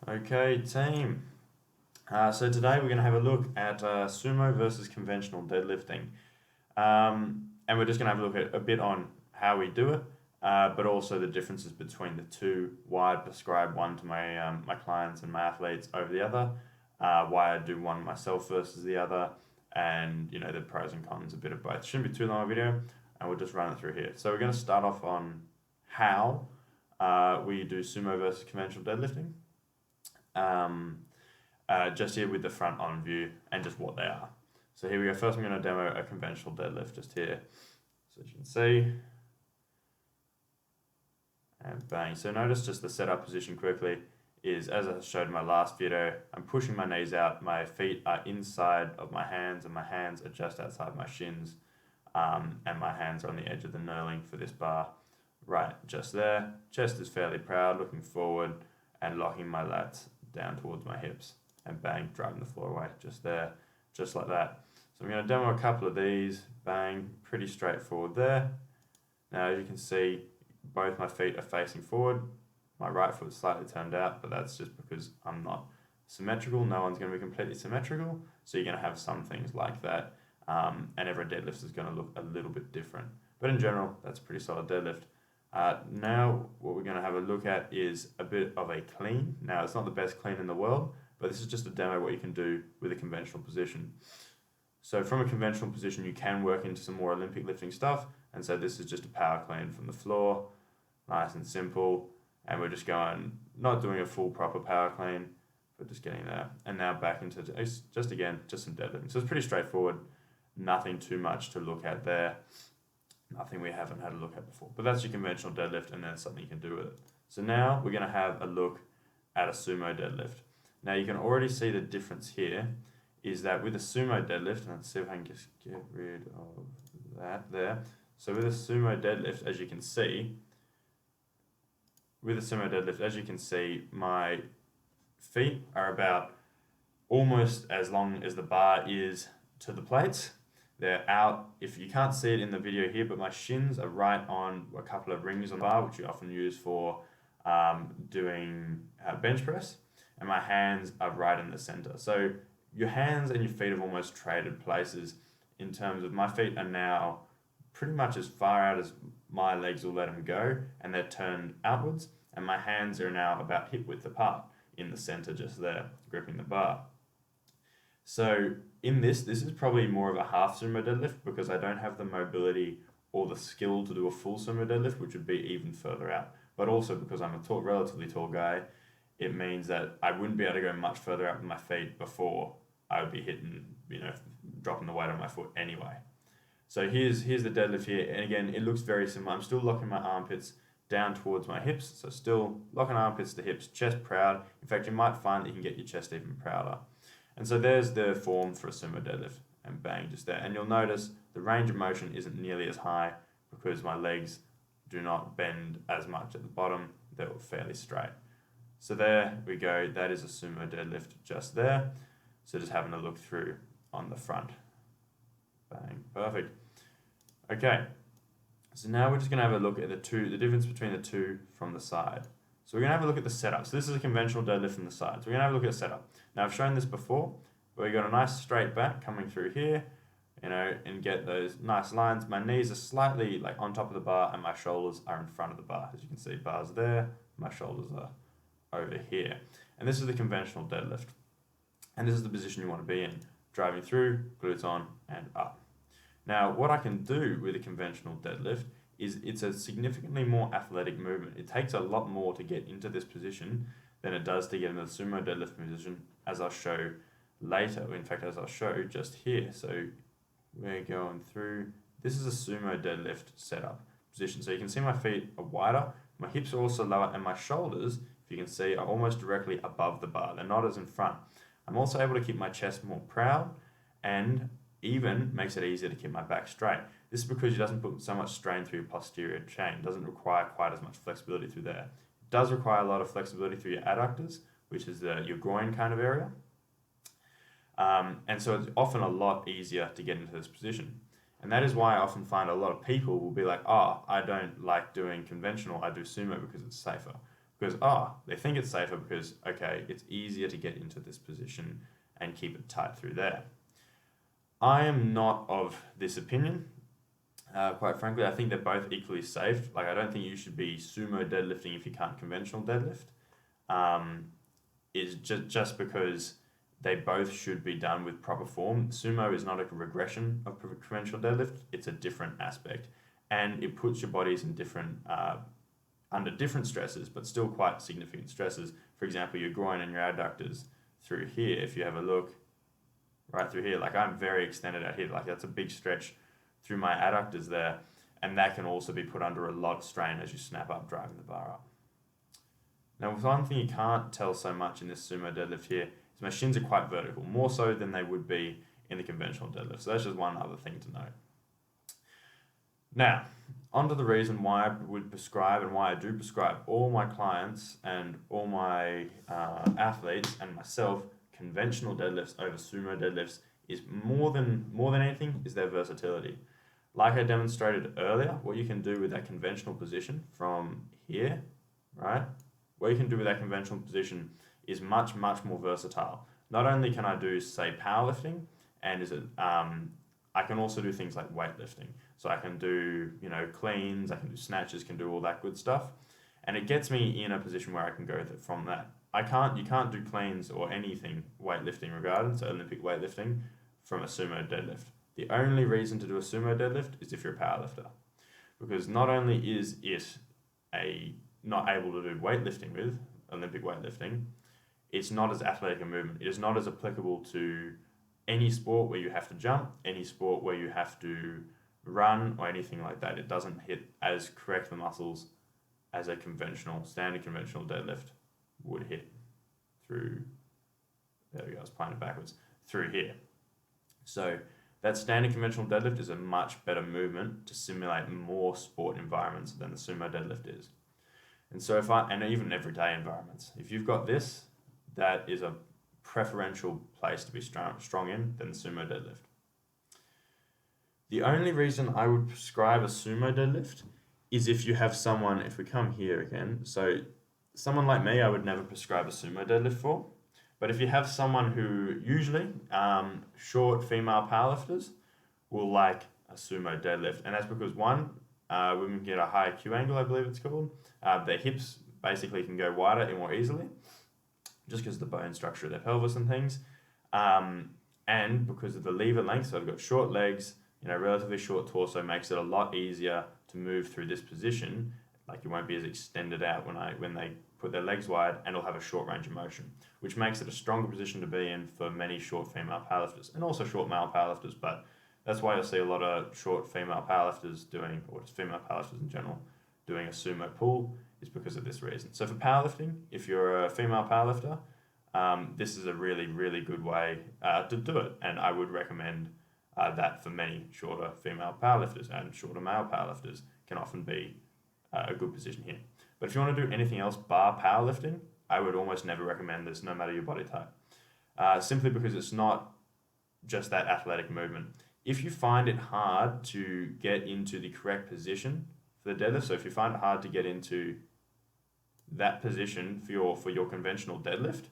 Okay, team. So today we're going to have a look at Sumo versus Conventional Deadlifting. And we're just going to have a look at a bit on how we do it, but also the differences between the two, why I prescribe one to my clients and my athletes over the other, why I do one myself versus the other, and the pros and cons, a bit of both. Shouldn't be too long a video, and we'll just run it through here. So we're going to start off on how we do Sumo versus Conventional Deadlifting. Just here with the front on view and just what they are. So here we go. First I'm going to demo a conventional deadlift just here. So as you can see, and bang. So notice just the setup position quickly is, as I showed in my last video, I'm pushing my knees out, my feet are inside of my hands and my hands are just outside my shins, and my hands are on the edge of the knurling for this bar, right just there. Chest is fairly proud, looking forward and locking my lats down towards my hips, and bang, driving the floor away, just there, just like that. So I'm going to demo a couple of these, bang, pretty straightforward there. Now as you can see, both my feet are facing forward, my right foot is slightly turned out, but that's just because I'm not symmetrical. No one's going to be completely symmetrical, so you're going to have some things like that, and every deadlift is going to look a little bit different. But in general, that's a pretty solid deadlift. Now what we're going to have a look at is a bit of a clean. Now it's not the best clean in the world, but this is just a demo what you can do with a conventional position. So from a conventional position you can work into some more Olympic lifting stuff, and so this is just a power clean from the floor, nice and simple, and we're just going, not doing a full proper power clean, but just getting there. And now back into just some deadlifting. So it's pretty straightforward, nothing too much to look at there. Nothing we haven't had a look at before. But that's your conventional deadlift, and then something you can do with it. So now we're going to have a look at a sumo deadlift. Now you can already see the difference here is that with a sumo deadlift, and let's see if I can just get rid of that there. So with a sumo deadlift, as you can see, my feet are about almost as long as the bar is to the plates. They're out, if you can't see it in the video here, but my shins are right on a couple of rings on the bar, which you often use for doing bench press, and my hands are right in the center. So your hands and your feet have almost traded places in terms of my feet are now pretty much as far out as my legs will let them go, and they're turned outwards, and my hands are now about hip width apart in the center just there, gripping the bar. So in this is probably more of a half sumo deadlift because I don't have the mobility or the skill to do a full sumo deadlift, which would be even further out. But also because I'm a relatively tall guy, it means that I wouldn't be able to go much further out with my feet before I would be hitting, dropping the weight on my foot anyway. So here's the deadlift here, and again, it looks very similar. I'm still locking my armpits down towards my hips, so still locking armpits to hips, chest proud. In fact, you might find that you can get your chest even prouder. And so there's the form for a sumo deadlift, and bang, just there. And you'll notice the range of motion isn't nearly as high because my legs do not bend as much at the bottom. They're fairly straight. So there we go. That is a sumo deadlift just there. So just having a look through on the front. Bang, perfect. Okay, so now we're just going to have a look at the difference between the two from the side. So we're going to have a look at the setup. So this is a conventional deadlift from the side. So we're going to have a look at the setup. Now I've shown this before, where we got a nice straight back coming through here, and get those nice lines. My knees are slightly on top of the bar, and my shoulders are in front of the bar. As you can see, bars there, my shoulders are over here. And this is the conventional deadlift. And this is the position you want to be in, driving through, glutes on and up. Now what I can do with a conventional deadlift is it's a significantly more athletic movement. It takes a lot more to get into this position than it does to get into the sumo deadlift position, as I'll show later. In fact, as I'll show just here. So we're going through, this is a sumo deadlift setup position. So you can see my feet are wider, my hips are also lower, and my shoulders, if you can see, are almost directly above the bar. They're not as in front. I'm also able to keep my chest more proud, and even makes it easier to keep my back straight. This is because it doesn't put so much strain through your posterior chain. It doesn't require quite as much flexibility through there. It does require a lot of flexibility through your adductors, which is your groin kind of area. And so it's often a lot easier to get into this position. And that is why I often find a lot of people will be like, oh, I don't like doing conventional, I do sumo because it's safer. because they think it's safer because, okay, it's easier to get into this position and keep it tight through there. I am not of this opinion. Quite frankly, I think they're both equally safe. Like, I don't think you should be sumo deadlifting if you can't conventional deadlift. Is just because they both should be done with proper form. Sumo is not a regression of conventional deadlift; it's a different aspect, and it puts your bodies in different under different stresses, but still quite significant stresses. For example, your groin and your adductors through here. If you have a look right through here, like I'm very extended out here. Like that's a big stretch through my adductors there, and that can also be put under a lot of strain as you snap up driving the bar up. Now, one thing you can't tell so much in this sumo deadlift here is my shins are quite vertical, more so than they would be in the conventional deadlift. So that's just one other thing to note. Now, onto the reason why I would prescribe and why I do prescribe all my clients and all my athletes and myself conventional deadlifts over sumo deadlifts is more than anything is their versatility. Like I demonstrated earlier, what you can do with that conventional position from here, right? What you can do with that conventional position is much, much more versatile. Not only can I do, say, powerlifting, and I can also do things like weightlifting. So I can do, cleans, I can do snatches, can do all that good stuff. And it gets me in a position where I can go from that. You can't do cleans or anything weightlifting regarded, so Olympic weightlifting, from a sumo deadlift. The only reason to do a sumo deadlift is if you're a powerlifter. Because not only is it not able to do weightlifting with, Olympic weightlifting, it's not as athletic a movement. It is not as applicable to any sport where you have to jump, any sport where you have to run or anything like that. It doesn't hit as correct the muscles as a standard conventional deadlift would hit through, there we go, I was playing it backwards, through here. So that standard conventional deadlift is a much better movement to simulate more sport environments than the sumo deadlift is. And so and even everyday environments, if you've got this, that is a preferential place to be strong in than the sumo deadlift. The only reason I would prescribe a sumo deadlift is if you have someone, if we come here again, so someone like me, I would never prescribe a sumo deadlift for. But if you have someone who usually, short female powerlifters will like a sumo deadlift. And that's because one, women get a higher Q angle, I believe it's called. Their hips basically can go wider and more easily, just because of the bone structure of their pelvis and things. And because of the lever length, so they've got short legs, relatively short torso, makes it a lot easier to move through this position. Like you won't be as extended out when they put their legs wide, and it'll have a short range of motion, which makes it a stronger position to be in for many short female powerlifters and also short male powerlifters. But that's why you'll see a lot of short female powerlifters doing, or just female powerlifters in general, doing a sumo pull, is because of this reason. So for powerlifting, if you're a female powerlifter, this is a really, really good way to do it. And I would recommend that for many shorter female powerlifters, and shorter male powerlifters can often be a good position here. But if you want to do anything else bar powerlifting, I would almost never recommend this, no matter your body type. Simply because it's not just that athletic movement. If you find it hard to get into the correct position for the deadlift, so if you find it hard to get into that position for your conventional deadlift,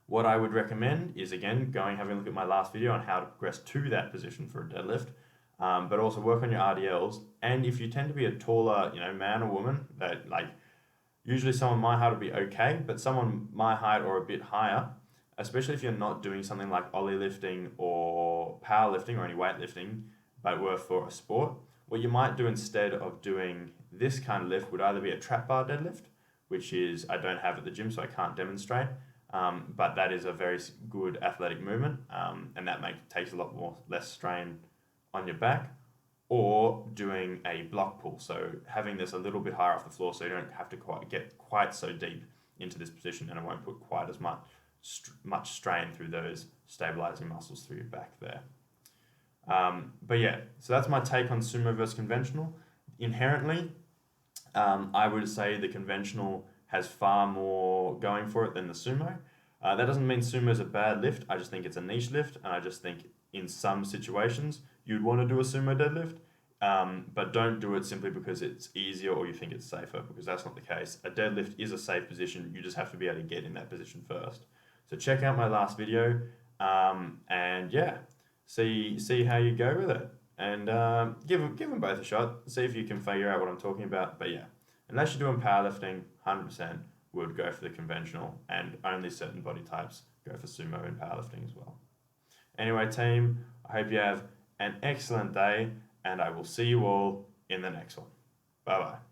what I would recommend is, again, having a look at my last video on how to progress to that position for a deadlift, but also work on your RDLs. And if you tend to be a taller, man or woman, that usually someone my height will be okay, but someone my height or a bit higher, especially if you're not doing something like ollie lifting or powerlifting or any weightlifting, but were for a sport, what you might do instead of doing this kind of lift would either be a trap bar deadlift, which is I don't have at the gym, so I can't demonstrate, but that is a very good athletic movement, and that takes a lot less strain on your back, or doing a block pull, so having this a little bit higher off the floor so you don't have to get quite so deep into this position, and it won't put quite as much strain through those stabilizing muscles through your back there. But yeah, so that's my take on sumo versus conventional. Inherently, I would say the conventional has far more going for it than the sumo. That doesn't mean sumo is a bad lift. I just think it's a niche lift, and I just think in some situations you'd want to do a sumo deadlift. But don't do it simply because it's easier or you think it's safer, because that's not the case. A deadlift is a safe position. You just have to be able to get in that position first. So check out my last video, and yeah, see how you go with it, and give them both a shot. See if you can figure out what I'm talking about. But yeah, unless you're doing powerlifting, 100% would go for the conventional, and only certain body types go for sumo and powerlifting as well. Anyway, team, I hope you have an excellent day, and I will see you all in the next one. Bye bye.